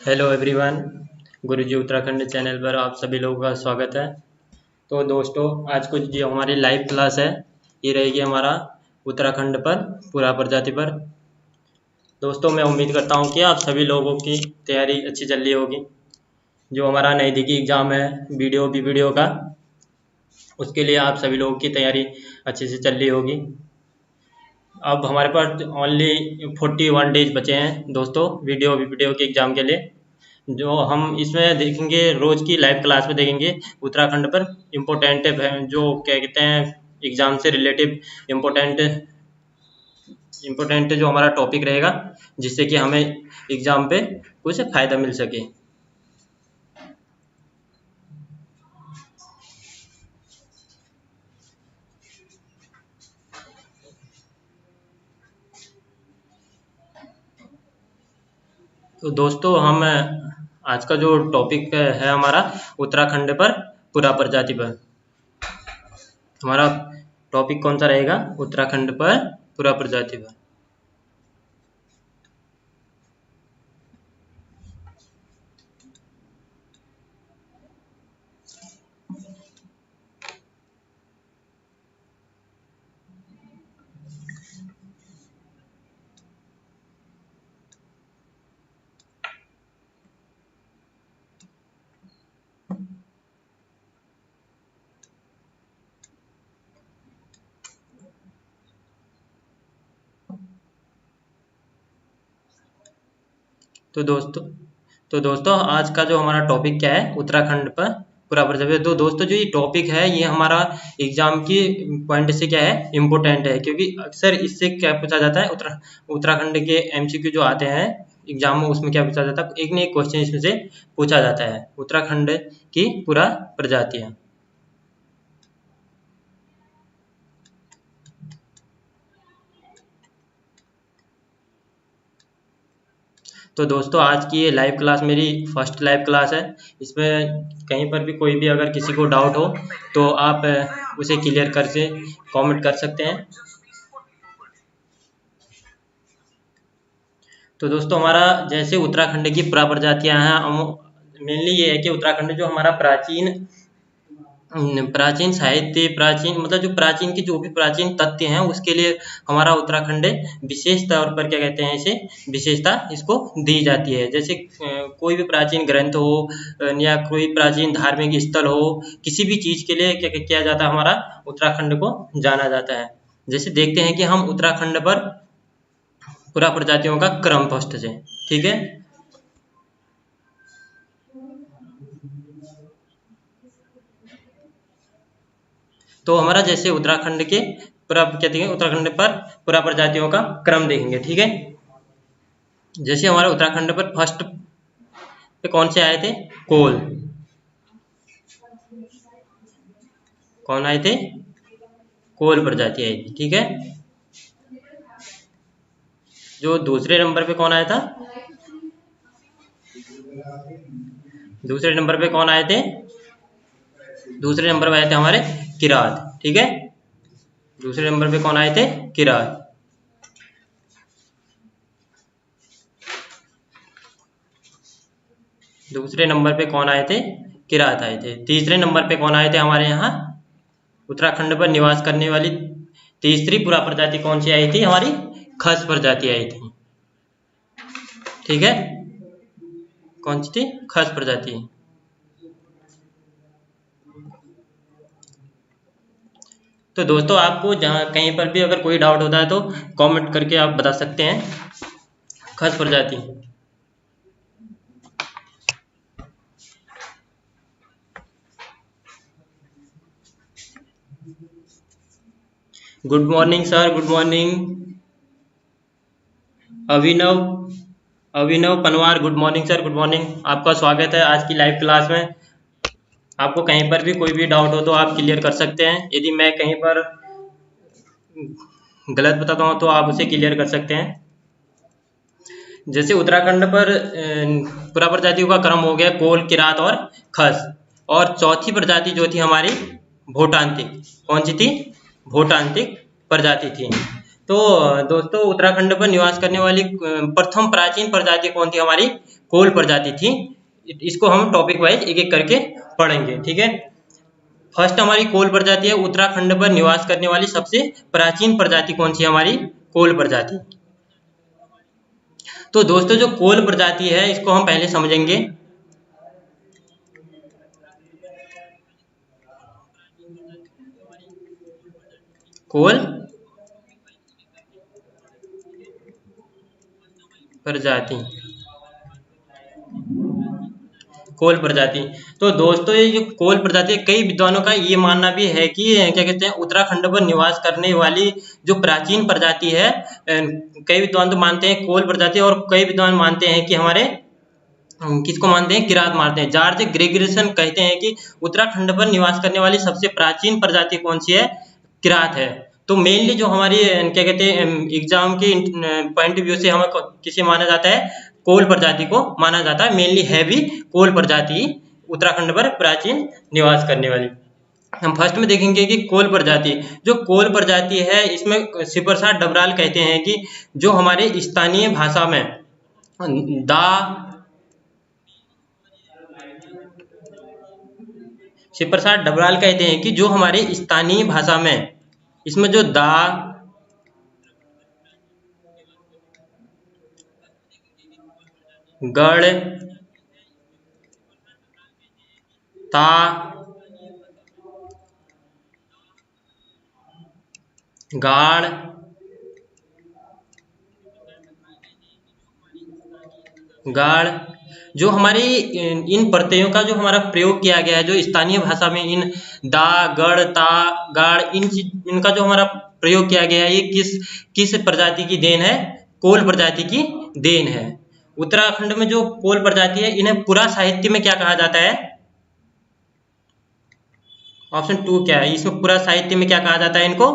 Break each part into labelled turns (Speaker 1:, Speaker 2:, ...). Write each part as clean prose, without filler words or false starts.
Speaker 1: Hello everyone, गुरुजी Uttarakhand channel पर आप सभी लोगों का स्वागत है। तो दोस्तों, आज को जो हमारी लाइव क्लास है ये रहेगी हमारा उत्तराखंड पर पुरा प्रजाति पर। दोस्तों, मैं उम्मीद करता हूँ कि आप सभी लोगों की तैयारी अच्छी चल रही होगी। जो हमारा नज़दीकी एग्ज़ाम है वीडियो का, उसके लिए आप सभी लोगों की तैयारी अच्छे से चल रही होगी। अब हमारे पास ओनली 41 डेज बचे हैं दोस्तों वीडियो के एग्ज़ाम के लिए। जो हम इसमें देखेंगे, रोज़ की लाइव क्लास में देखेंगे उत्तराखंड पर इम्पोर्टेंट जो क्या कहते हैं एग्ज़ाम से रिलेटिव इम्पोर्टेंट जो हमारा टॉपिक रहेगा, जिससे कि हमें एग्ज़ाम पे कुछ फ़ायदा मिल सके। तो दोस्तों, हम आज का जो टॉपिक है हमारा उत्तराखंड पर पुरा प्रजाति पर। हमारा टॉपिक कौन सा रहेगा? उत्तराखंड पर पुरा प्रजाति पर। तो दोस्तों आज का जो हमारा टॉपिक क्या है? उत्तराखंड पर पुरा प्रजाति। तो दोस्तों, जो ये टॉपिक है ये हमारा एग्जाम की पॉइंट से क्या है, इम्पोर्टेंट है, क्योंकि अक्सर इससे क्या पूछा जाता है, उत्तराखंड के एमसीक्यू जो आते हैं एग्जाम में, उसमें क्या पूछा जाता है, एक न एक क्वेश्चन इसमें से पूछा जाता है उत्तराखंड की पुरा प्रजातियां। तो दोस्तों, आज की ये लाइव क्लास मेरी फर्स्ट लाइव क्लास है। इसमें कहीं पर भी कोई भी अगर किसी को डाउट हो तो आप उसे क्लियर कर से कमेंट कर सकते हैं। तो दोस्तों, हमारा जैसे उत्तराखंड की पुरा प्रजातियां हैं, मेनली ये है कि उत्तराखंड जो हमारा प्राचीन साहित्य, मतलब जो प्राचीन की जो भी प्राचीन तथ्य हैं, उसके लिए हमारा उत्तराखंड विशेष तौर पर क्या कहते हैं, इसे विशेषता इसको दी जाती है। जैसे कोई भी प्राचीन ग्रंथ हो या कोई प्राचीन धार्मिक स्थल हो, किसी भी चीज़ के लिए क्या किया जाता है, हमारा उत्तराखंड को जाना जाता है। जैसे देखते हैं कि हम उत्तराखंड पर पुरा प्रजातियों का क्रम फर्स्ट से, ठीक है। तो हमारा जैसे उत्तराखंड के उत्तराखंड पर पुरा प्रजातियों का क्रम देखेंगे, ठीक है। जैसे हमारे उत्तराखंड पर फर्स्ट पे कौन से आए थे? कोल। कौन आए थे? कोल प्रजाति आई थी, ठीक है। जो दूसरे नंबर पे कौन आया था? दूसरे नंबर पे कौन आए थे? दूसरे नंबर पे आए थे हमारे किरात, ठीक है। दूसरे नंबर पे कौन आए थे? किरात। दूसरे नंबर पे कौन आए थे? किरात आए थे। तीसरे नंबर पे कौन आए थे? हमारे यहाँ उत्तराखंड पर निवास करने वाली तीसरी पुरा प्रजाति कौन सी आई थी? हमारी खस प्रजाति आई थी, ठीक है। कौन सी थी? खस प्रजाति। तो दोस्तों, आपको जहाँ कहीं पर भी अगर कोई डाउट होता है तो कमेंट करके आप बता सकते हैं। खस प्रजाति। Good morning sir, good morning. Abhinav Panwar, good morning sir, good morning. आपका स्वागत है आज की लाइव क्लास में। आपको कहीं पर भी कोई भी डाउट हो तो आप क्लियर कर सकते हैं। यदि मैं कहीं पर गलत बताता हूँ तो आप उसे क्लियर कर सकते हैं। जैसे उत्तराखंड पर पुरा प्रजातियों का क्रम हो गया कोल, किरात और खस। और चौथी प्रजाति जो थी हमारी भोटांतिक। कौन सी थी? भोटांतिक प्रजाति थी। तो दोस्तों, उत्तराखंड पर निवास करने वाली प्रथम प्राचीन प्रजाति कौन थी? हमारी कोल प्रजाति थी। इसको हम टॉपिक वाइज एक एक करके पढ़ेंगे, ठीक है। फर्स्ट हमारी कोल प्रजाति है, उत्तराखंड पर निवास करने वाली सबसे प्राचीन प्रजाति कौन सी है? हमारी कोल प्रजाति। तो दोस्तों जो कोल प्रजाति है इसको हम पहले समझेंगे। कोल प्रजाति, कोल प्रजाति। तो दोस्तों ये जो कोल प्रजाति, कई विद्वानों का ये मानना भी है कि क्या कहते हैं, उत्तराखंड पर निवास करने वाली जो प्राचीन प्रजाति है, कई विद्वान तो मानते हैं कोल प्रजाति, और कई विद्वान मानते हैं कि हमारे किसको मानते हैं? किरात मानते हैं। जॉर्ज ग्रेगसन कहते हैं कि उत्तराखंड पर निवास करने वाली सबसे प्राचीन प्रजाति कौन सी है? किरात है। तो मेनली जो हमारी क्या कहते हैं एग्जाम के पॉइंट ऑफ व्यू से हमें किसे माना जाता है? कोल प्रजाति को माना जाता है। मेनली है भी कोल प्रजाति उत्तराखंड पर प्राचीन निवास करने वाली। हम फर्स्ट में देखेंगे कि कोल प्रजाति, जो कोल प्रजाति है इसमें शिवप्रसाद डबराल कहते हैं कि जो हमारे स्थानीय भाषा में शिवप्रसाद डबराल कहते हैं कि जो हमारे स्थानीय भाषा में इसमें जो दा, गढ़, ता, गाड़, गाड़, जो हमारी इन प्रत्ययों का जो हमारा प्रयोग किया गया है, जो स्थानीय भाषा में इन दा, गढ़, ता, गाड़, इनका जो हमारा प्रयोग किया गया है, ये किस प्रजाति की देन है? कोल प्रजाति की देन है। उत्तराखंड में जो कोल प्रजाति है इन्हें पुरा साहित्य में क्या कहा जाता है? ऑप्शन 2 क्या है? इसमें पुरा साहित्य में क्या कहा जाता है इनको?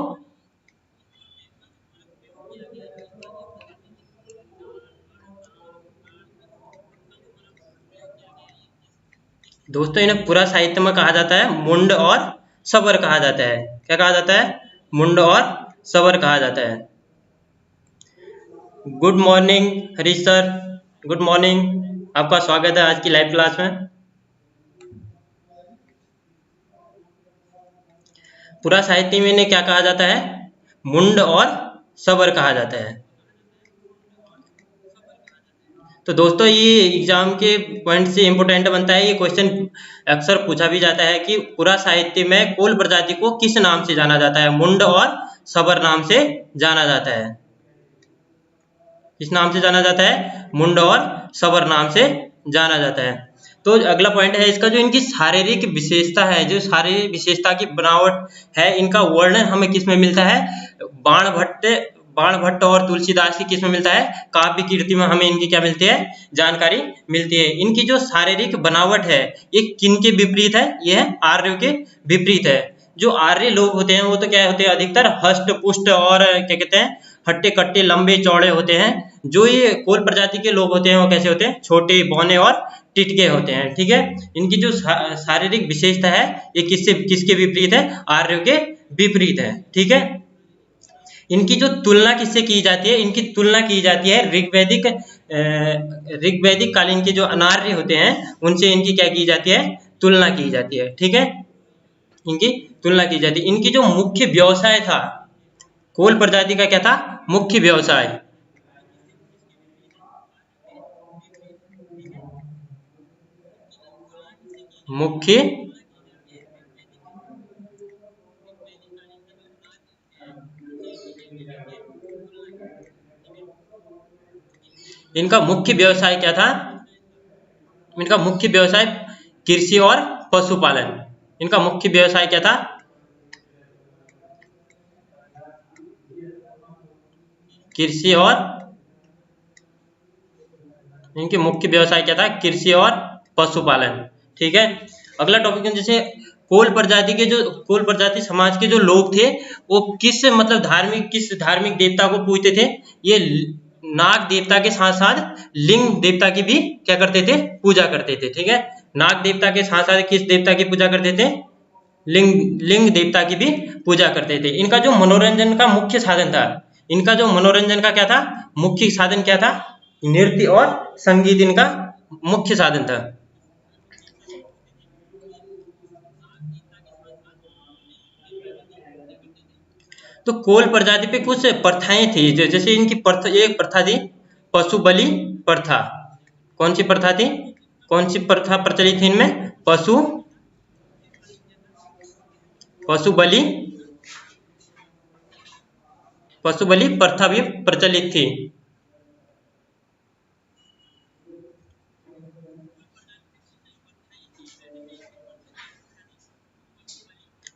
Speaker 1: दोस्तों इन्हें पुरा साहित्य में कहा जाता है मुंड और सबर कहा जाता है। क्या कहा जाता है? मुंड और सबर कहा जाता है। Good morning Harish sir, good morning, आपका स्वागत है आज की लाइव क्लास में। पुरा साहित्य में इन्हें क्या कहा जाता है? मुंड और सबर कहा जाता है। तो दोस्तों ये एग्जाम के पॉइंट से इंपोर्टेंट बनता है, ये क्वेश्चन अक्सर पूछा भी जाता है कि पुरा साहित्य में कोल प्रजाति को किस नाम से जाना जाता है? मुंड और सबर नाम से जाना जाता है। किस नाम से जाना जाता है? मुंड और सबर नाम से जाना जाता है। तो अगला पॉइंट है इसका, जो इनकी शारीरिक विशेषता है, जो शारीरिक विशेषता की बनावट है, इनका वर्णन हमें किस में मिलता है? बाणभट्ट और तुलसीदास की किस में मिलता है? काव्य कीर्ति में हमें इनकी क्या मिलती है? जानकारी मिलती है। इनकी जो शारीरिक बनावट है ये किन के विपरीत है? ये है आर्यों के विपरीत है। जो आर्य लोग होते हैं वो तो क्या होते हैं? अधिकतर हष्ट पुष्ट और क्या कहते हैं, हट्टे कट्टे लंबे चौड़े होते हैं। जो ये कोल प्रजाति के लोग होते हैं वो कैसे होते हैं? छोटे बौने और टिटके होते हैं, ठीक है। इनकी जो शारीरिक विशेषता है ये किसके विपरीत है? आर्यों के विपरीत है, ठीक है। इनकी जो तुलना किससे की जाती है? इनकी तुलना की जाती है ऋग्वैदिक कालीन के जो अनार्य होते हैं उनसे इनकी क्या की जाती है? तुलना की जाती है, ठीक है। इनकी तुलना की जाती है। इनकी जो मुख्य व्यवसाय था, कोल प्रजाति का क्या था? मुख्य व्यवसाय, मुख्य इनका मुख्य व्यवसाय क्या था? इनका मुख्य व्यवसाय कृषि और पशुपालन। इनका मुख्य व्यवसाय क्या था? कृषि और, इनके मुख्य व्यवसाय क्या था? कृषि और पशुपालन, ठीक है। अगला टॉपिक है, जैसे कोल प्रजाति समाज के जो लोग थे वो किस धार्मिक देवता को पूजते थे? ये नाग देवता के साथ साथ लिंग देवता की भी क्या करते थे? पूजा करते थे, ठीक है। नाग देवता के साथ साथ किस देवता की पूजा करते थे? लिंग देवता की भी पूजा करते थे। इनका जो मनोरंजन का मुख्य साधन था, इनका जो मनोरंजन का क्या था? मुख्य साधन क्या था? नृत्य और संगीत इनका मुख्य साधन था। तो कोल प्रजाति पे कुछ प्रथाएं थी, जैसे इनकी एक प्रथा थी पशु बलि प्रथा। कौन सी प्रथा थी? कौन सी प्रथा प्रचलित थी इनमें? पशु बलि पशु बलि प्रथा भी प्रचलित थी।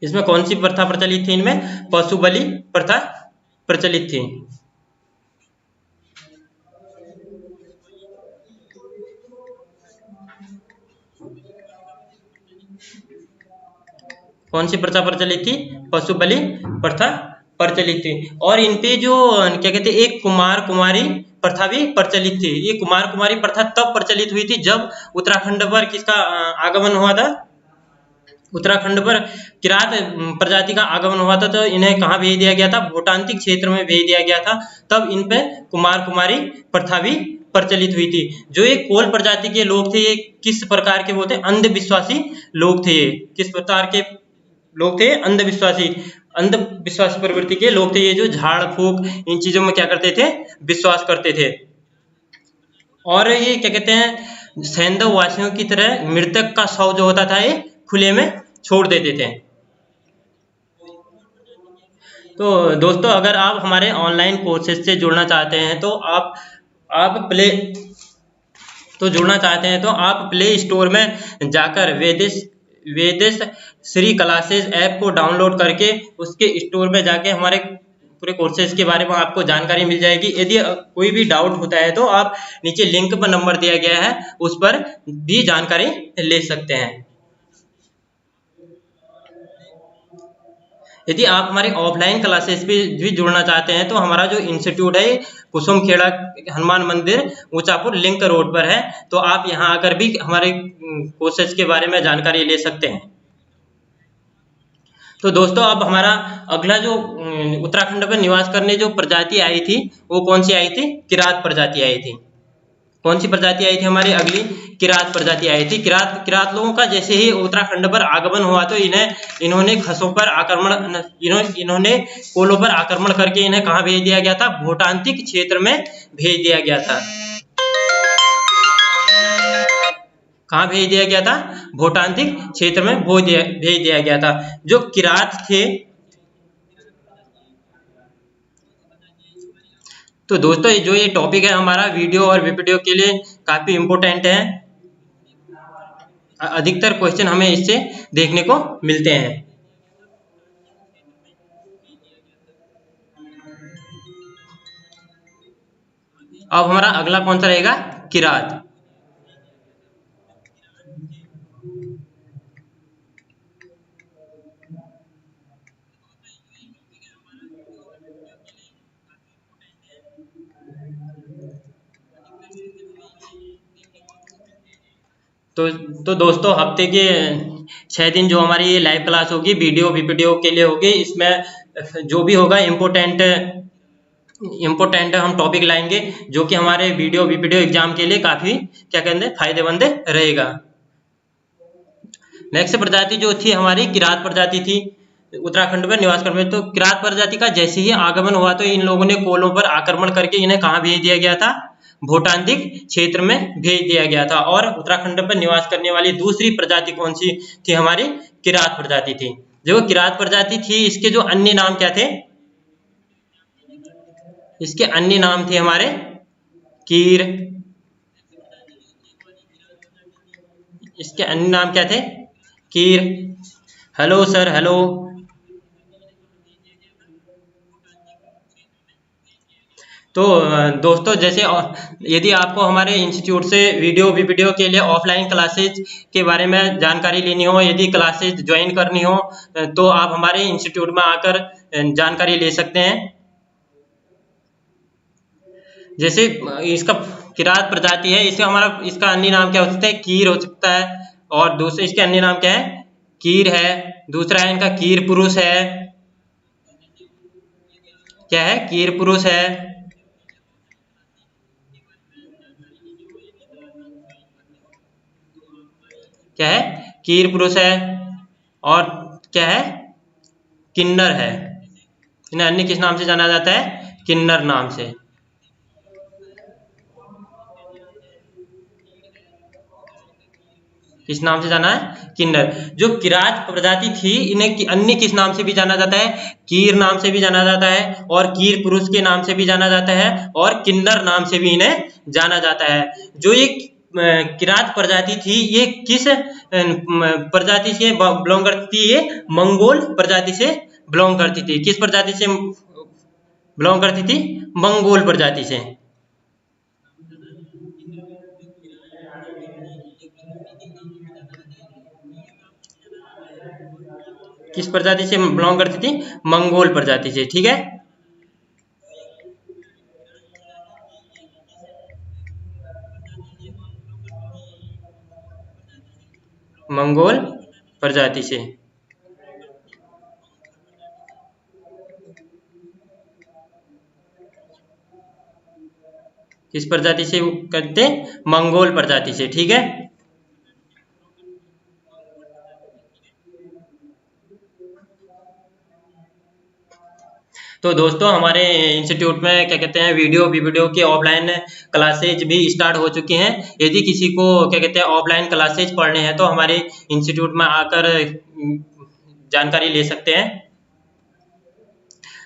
Speaker 1: इसमें कौन सी प्रथा प्रचलित थी? इनमें पशु बलि प्रथा प्रचलित थी। कौन सी प्रथा प्रचलित थी? पशु बलि प्रथा प्रचलित थी। और इन पे जो क्या कहते हैं, एक कुमार कुमारी प्रथा भी प्रचलित थी। ये कुमार कुमारी प्रथा तब प्रचलित हुई थी जब उत्तराखंड पर किसका आगमन हुआ था? उत्तराखंड पर किरात प्रजाति का आगमन हुआ था। तो इन्हें कहाँ भेज दिया गया था? भूटांतिक क्षेत्र में भेज दिया गया था। तब इन पे कुमार कुमारी प्रथा भी प्रचलित हुई थी। जो ये कोल प्रजाति के लोग थे, ये किस प्रकार के बोलते हैं? अंधविश्वासी लोग थे। ये किस प्रकार के लोग थे? अंधविश्वासी प्रवृत्ति के लोग थे। ये जो झाड़ फूक इन चीजों में क्या करते थे? विश्वास करते थे। और ये क्या कहते हैं, सैंधव वासियों की तरह मृतक का शव जो होता था, ये खुले में छोड़ देते थे। तो दोस्तों, अगर आप हमारे ऑनलाइन कोर्सेज से जुड़ना चाहते हैं तो आप प्ले तो जुड़ना चाहते हैं तो आप प्ले स्टोर में जाकर वेदेश श्री क्लासेज ऐप को डाउनलोड करके उसके स्टोर में जाके हमारे पूरे कोर्सेज के बारे में आपको जानकारी मिल जाएगी। यदि कोई भी डाउट होता है तो आप नीचे लिंक पर नंबर दिया गया है, उस पर भी जानकारी ले सकते हैं। यदि आप हमारे ऑफलाइन क्लासेस पे भी जुड़ना चाहते हैं तो हमारा जो इंस्टीट्यूट है कुसुम खेड़ा हनुमान मंदिर ऊंचापुर लिंक रोड पर है। तो आप यहाँ आकर भी हमारे कोर्सेज के बारे में जानकारी ले सकते हैं। तो दोस्तों, अब हमारा अगला जो उत्तराखंड में निवास करने जो प्रजाति आई थी, वो कौन सी आई थी? किरात प्रजाति आई थी। कौन सी प्रजाति आई थी? हमारी अगली किरात प्रजाति आई थी। किरात लोगों का जैसे ही उत्तराखंड पर आगमन हुआ तो इन्होंने खसों पर आक्रमण इन्होंने कोलों पर आक्रमण करके इन्हें कहाँ भेज दिया गया था? भूटांतिक क्षेत्र में भेज दिया गया था। कहाँ भेज दिया गया था? भूटांतिक क्षेत्र में भेज दिया गया था। जो किरात थे, तो दोस्तों जो ये टॉपिक है हमारा वीडियो और वीपीडियो के लिए काफी इम्पोर्टेंट है। अधिकतर क्वेश्चन हमें इससे देखने को मिलते हैं। अब हमारा अगला कौन सा रहेगा? किरात। तो दोस्तों, हफ्ते के 6 दिन जो हमारी ये लाइव क्लास होगी वीडियो वीपीडियो के लिए होगी। इसमें जो भी होगा इम्पोर्टेंट हम टॉपिक लाएंगे जो कि हमारे वीडियो वीपीडियो एग्जाम के लिए काफी क्या कहते हैं, फायदेमंद रहेगा। नेक्स्ट प्रजाति जो थी हमारी किरात प्रजाति थी उत्तराखंड में निवास करने में। तो किरात प्रजाति का जैसे ही आगमन हुआ तो इन लोगों ने कोलों पर आक्रमण करके इन्हें कहाँ भेज दिया गया था? भूटांतिक क्षेत्र में भेज दिया गया था। और उत्तराखंड पर निवास करने वाली दूसरी प्रजाति कौन सी थी? हमारी किरात प्रजाति थी। जो किरात प्रजाति थी, इसके जो अन्य नाम क्या थे? इसके अन्य नाम थे हमारे कीर। इसके अन्य नाम क्या थे? कीर। Hello sir, hello. तो दोस्तों, जैसे यदि आपको हमारे इंस्टीट्यूट से वीडियो वीडियो के लिए ऑफलाइन क्लासेज के बारे में जानकारी लेनी हो, यदि क्लासेज ज्वाइन करनी हो, तो आप हमारे इंस्टीट्यूट में आकर जानकारी ले सकते हैं। जैसे इसका किरात प्रजाति है, इसका अन्य नाम क्या हो सकता है? कीर हो सकता है। और दूसरे इसके अन्य नाम क्या है? कीर है। दूसरा है इनका कीर पुरुष है। क्या है? कीर पुरुष है। क्या है, कीर पुरुष है, और क्या है, किन्नर है। इन्हें अन्य किस नाम से जाना जाता है, किन्नर नाम से। किस नाम से जाना है, किन्नर। जो किरात प्रजाति थी इन्हें अन्य किस नाम से भी जाना जाता है, कीर नाम से भी जाना जाता है, और कीर पुरुष के नाम से भी जाना जाता है, और किन्नर नाम से भी इन्हें जाना जाता है। जो ये किरात प्रजाति थी ये किस प्रजाति से बिलोंग करती थी, ये मंगोल प्रजाति से बिलोंग करती थी। किस प्रजाति से बिलोंग करती थी, मंगोल प्रजाति से। किस प्रजाति से बिलोंग करती थी, मंगोल प्रजाति से, ठीक है। मंगोल प्रजाति से। किस प्रजाति से करते, मंगोल प्रजाति से, ठीक है। तो दोस्तों हमारे इंस्टीट्यूट में क्या कहते हैं, वीडियो के ऑफलाइन क्लासेज भी स्टार्ट हो चुकी हैं। यदि किसी को क्या कहते हैं ऑफलाइन क्लासेज पढ़ने हैं तो हमारे इंस्टीट्यूट में आकर जानकारी ले सकते हैं।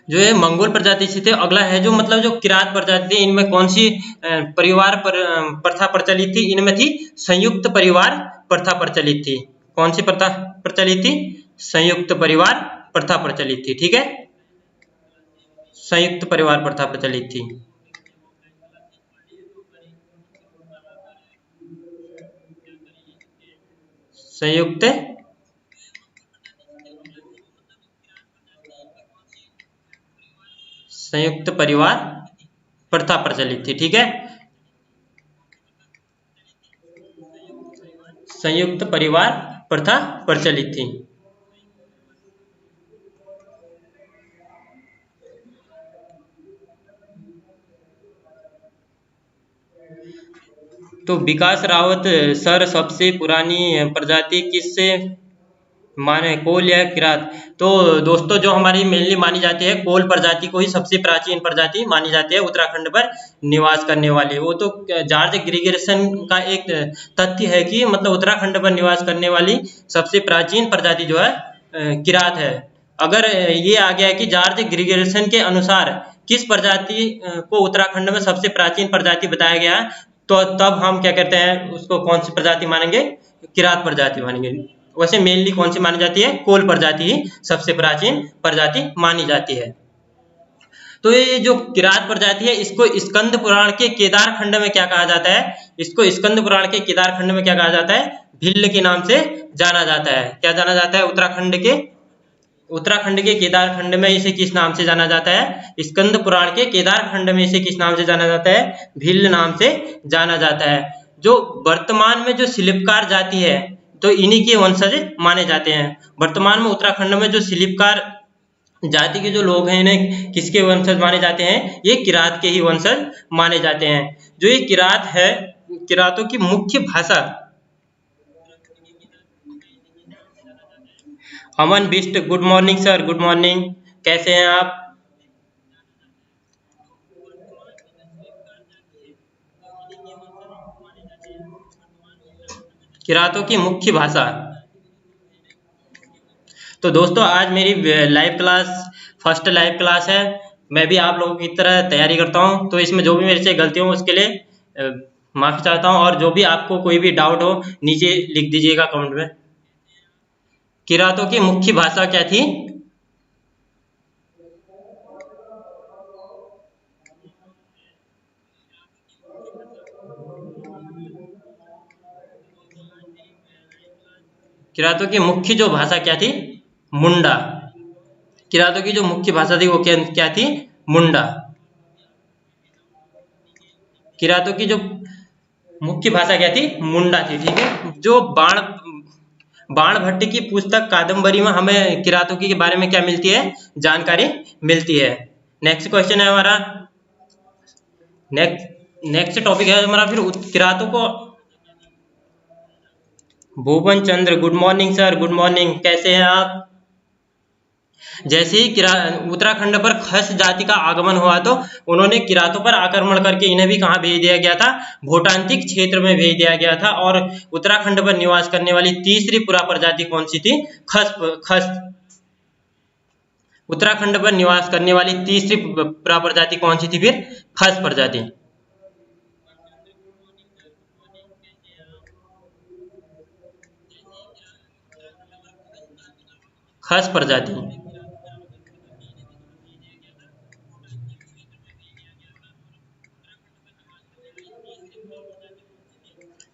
Speaker 1: जो है मंगोल प्रजाति से थे। अगला है जो मतलब जो किरात प्रजाति थी, इनमें कौन सी परिवार प्रथा प्रचलित थी, इनमें थी संयुक्त परिवार प्रथा प्रचलित थी। कौन सी प्रथा प्रचलित थी, संयुक्त परिवार प्रथा प्रचलित थी, ठीक है। संयुक्त परिवार प्रथा प्रचलित थी। संयुक्त संयुक्त परिवार प्रथा प्रचलित थी, ठीक है। संयुक्त परिवार प्रथा प्रचलित थी। तो विकास रावत सर सबसे पुरानी प्रजाति किससे माने, कोल या किरात। तो दोस्तों जो हमारी मेनली मानी जाती है, कोल प्रजाति को ही सबसे प्राचीन प्रजाति मानी जाती है उत्तराखंड पर निवास करने वाली। वो तो जॉर्ज ग्रिगर्सन का एक तथ्य है कि मतलब उत्तराखंड पर निवास करने वाली सबसे प्राचीन प्रजाति जो है किरात है। अगर ये आ गया है कि जॉर्ज ग्रिगर्सन के अनुसार किस प्रजाति को उत्तराखंड में सबसे प्राचीन प्रजाति बताया गया है, तो तब हम क्या कहते हैं उसको कौन सी प्रजाति मानेंगे, किरात प्रजाति मानेंगे। वैसे मेनली कौन सी मानी जाती है, कोल प्रजाति ही सबसे प्राचीन प्रजाति मानी जाती है। तो ये जो किरात प्रजाति है इसको स्कंद पुराण के केदार खंड में क्या कहा जाता है, इसको स्कंद पुराण के केदार खंड में क्या कहा जाता है, भिल्ल के नाम से जाना जाता है। क्या जाना जाता है, उत्तराखंड के केदार खंड में इसे किस नाम से जाना जाता है, स्कंद पुराण के केदार खंड में इसे किस नाम से जाना जाता है, भिल्ल नाम से जाना जाता है। जो वर्तमान में जो शिल्पकार जाति है तो इन्हीं के वंशज माने जाते हैं। वर्तमान में उत्तराखंड में जो शिल्पकार जाति के जो लोग हैं इन्हें किसके वंशज माने जाते हैं, ये किरात के ही वंशज माने जाते हैं। जो ये किरात है, किरातों की मुख्य भाषा, Aman Bisht, good morning sir, good morning, कैसे हैं आप। किरातों की मुख्य भाषा। तो दोस्तों आज मेरी live class first live class है। मैं भी आप लोगों की तरह तैयारी करता हूं, तो इसमें जो भी मेरे से गलती हो उसके लिए माफी चाहता हूं। और जो भी आपको कोई भी डाउट हो नीचे लिख दीजिएगा कमेंट में। किरातों की मुख्य भाषा क्या थी, किरातों की मुख्य जो भाषा क्या थी, मुंडा। किरातों की जो मुख्य भाषा थी वो क्या थी, मुंडा। किरातों की जो मुख्य भाषा क्या थी, मुंडा थी, ठीक है। जो बाण भट्ट की पुस्तक कादम्बरी में हमें किरातों के बारे में क्या मिलती है, जानकारी मिलती है। नेक्स्ट क्वेश्चन है हमारा, नेक्स्ट टॉपिक है हमारा फिर किरातों को Bhuvan Chandra, good morning sir, good morning, कैसे हैं आप? जैसे ही उत्तराखंड पर खस जाति का आगमन हुआ तो उन्होंने किरातों पर आक्रमण करके इन्हें भी कहाँ भेज दिया गया था? भूटांतिक क्षेत्र में भेज दिया गया था। और उत्तराखंड पर निवास करने वाली तीसरी पुरा प्रजाति कौन सी थी? खस। उत्तराखंड पर निवास करने वाली तीसरी पुरा प्रजाति कौन सी थी फिर? खस प्रजाति। खस प्रजाति।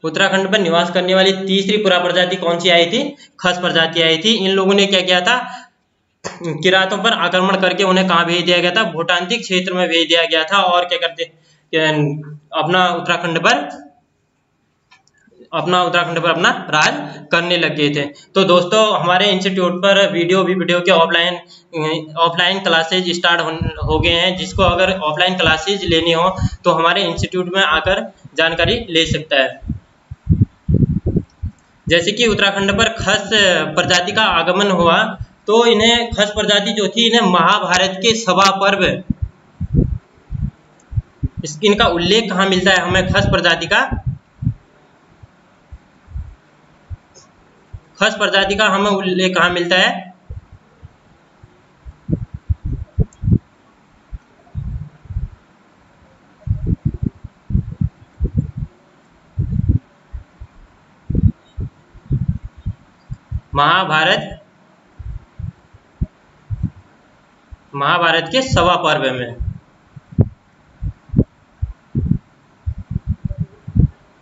Speaker 1: उत्तराखंड पर निवास करने वाली तीसरी पुरा प्रजाति कौन सी आई थी? खस प्रजाति आई थी। इन लोगों ने क्या किया था? किरातों पर आक्रमण करके उन्हें कहाँ भेज दिया गया था? भूटांतिक क्षेत्र में भेज दिया गया था। और क्या करते अपना उत्तराखंड पर अपना राज करने लग गए थे। तो दोस्तों, हमारे इंस्टीट्यूट पर वीडियो के ऑफलाइन क्लासेज स्टार्ट हो गए हैं। जिसको अगर ऑफलाइन क्लासेज लेनी हो तो हमारे इंस्टीट्यूट में आकर जानकारी ले सकता है। जैसे कि उत्तराखंड पर खस प्रजाति का आगमन हुआ तो इन्हें खस प्रजाति जो थी इन्हें महाभारत के सभा पर्व, इनका उल्लेख कहाँ मिलता है हमें? खस प्रजाति का हमें उल्लेख कहाँ मिलता है? महाभारत के सभा पर्व में।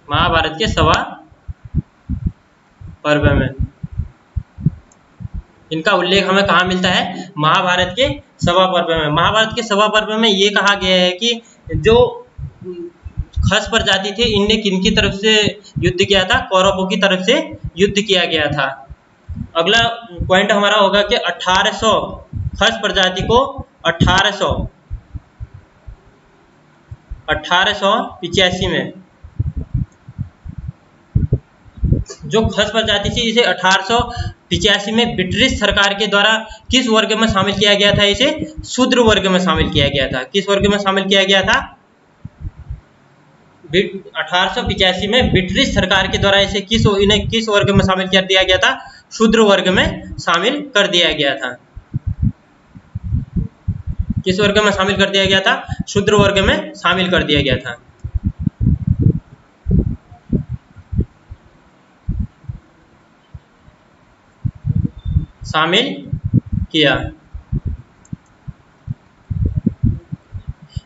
Speaker 1: महाभारत के सभा पर्व में इनका उल्लेख हमें कहाँ मिलता है? महाभारत के सभा पर्व में। महाभारत के सभा पर्व में ये कहा गया है कि जो खस प्रजाति थे इनने किनकी तरफ से युद्ध किया था? कौरवों की तरफ से युद्ध किया गया था। अगला पॉइंट हमारा होगा कि 1800 खस प्रजाति को 1885 में जो खस प्रजाति थी इसे 1885 में ब्रिटिश सरकार के द्वारा किस वर्ग में शामिल किया गया था? इसे शूद्र वर्ग में शामिल किया गया था। किस वर्ग में शामिल किया गया था? 1885 में ब्रिटिश सरकार के द्वारा इसे इन्हें किस वर्ग में शामिल कर दिया गया था? शूद्र वर्ग में शामिल कर दिया गया था। किस वर्ग में शामिल कर दिया गया था? शूद्र वर्ग में शामिल कर दिया गया था। शामिल किया।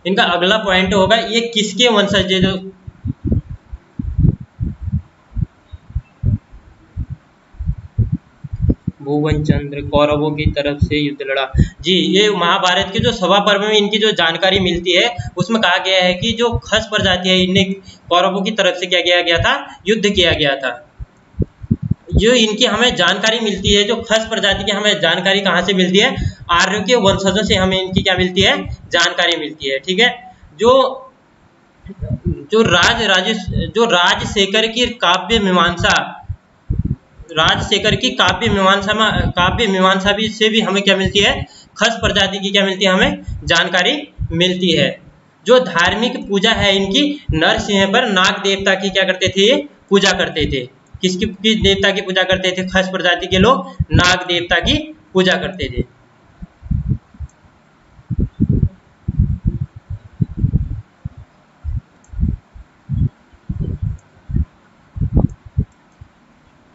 Speaker 1: इनका अगला पॉइंट होगा ये किसके वंशज है? जो भुवन चंद्र कौरवों की तरफ से युद्ध लड़ा। जी, ये महाभारत के जो सभा पर्व में इनकी जो जानकारी मिलती है उसमें कहा गया है कि जो खस प्रजाति है इन्हें कौरवों की तरफ से क्या किया गया था? युद्ध किया गया था। जो इनकी हमें जानकारी मिलती है, जो खस प्रजाति की हमें जानकारी कहाँ से मिलती है? आर्यों के वंशजों से हमें इनकी क्या मिलती है? जानकारी मिलती है। ठीक है। जो राजशेखर की काव्य मीमांसा भी से भी हमें क्या मिलती है? खस प्रजाति की क्या मिलती है? हमें जानकारी मिलती है। जो धार्मिक पूजा है इनकी, नरसिंह पर नाग देवता की क्या करते थे? पूजा करते थे। किस देवता की पूजा करते थे? खस प्रजाति के लोग नाग देवता की पूजा करते थे।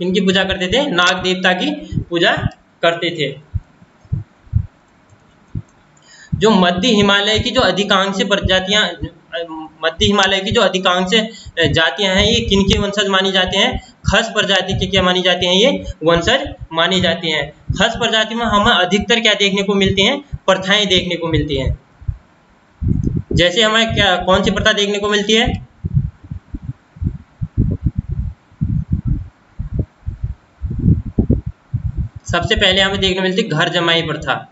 Speaker 1: इनकी पूजा करते थे? नाग देवता की पूजा करते थे। जो मध्य हिमालय की जो अधिकांश जातियां हैं ये किनके वंशज मानी जाती हैं? खस प्रजाति के क्या मानी जाती हैं? ये वंशज मानी जाती हैं। खस प्रजाति में हमें अधिकतर क्या देखने को मिलती हैं? प्रथाएं देखने को मिलती हैं। जैसे हमें कौन सी प्रथा देखने को मिलती है? सबसे पहले हमें देखने को मिलती है घर जमाई प्रथा।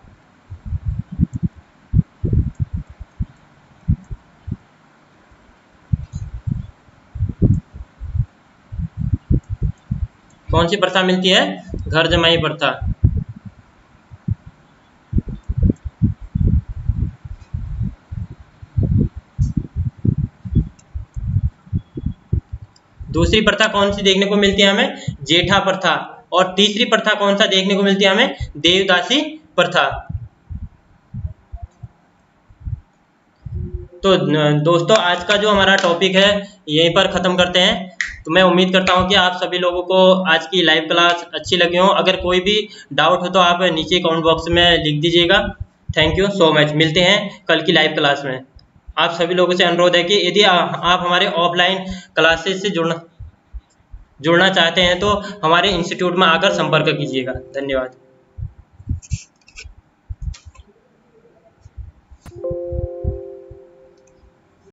Speaker 1: कौन सी प्रथा मिलती है? घर जमाई प्रथा। दूसरी प्रथा कौन सी देखने को मिलती है हमें? जेठा प्रथा। और तीसरी प्रथा कौन सा देखने को मिलती है हमें? देवदासी प्रथा। तो दोस्तों आज का जो हमारा टॉपिक है यहीं पर ख़त्म करते हैं। तो मैं उम्मीद करता हूं कि आप सभी लोगों को आज की लाइव क्लास अच्छी लगी हो। अगर कोई भी डाउट हो तो आप नीचे कमेंट बॉक्स में लिख दीजिएगा। Thank you so much. मिलते हैं कल की लाइव क्लास में। आप सभी लोगों से अनुरोध है कि यदि आप हमारे ऑफलाइन क्लासेस से जुड़ना चाहते हैं तो हमारे इंस्टीट्यूट में आकर संपर्क कीजिएगा। धन्यवाद।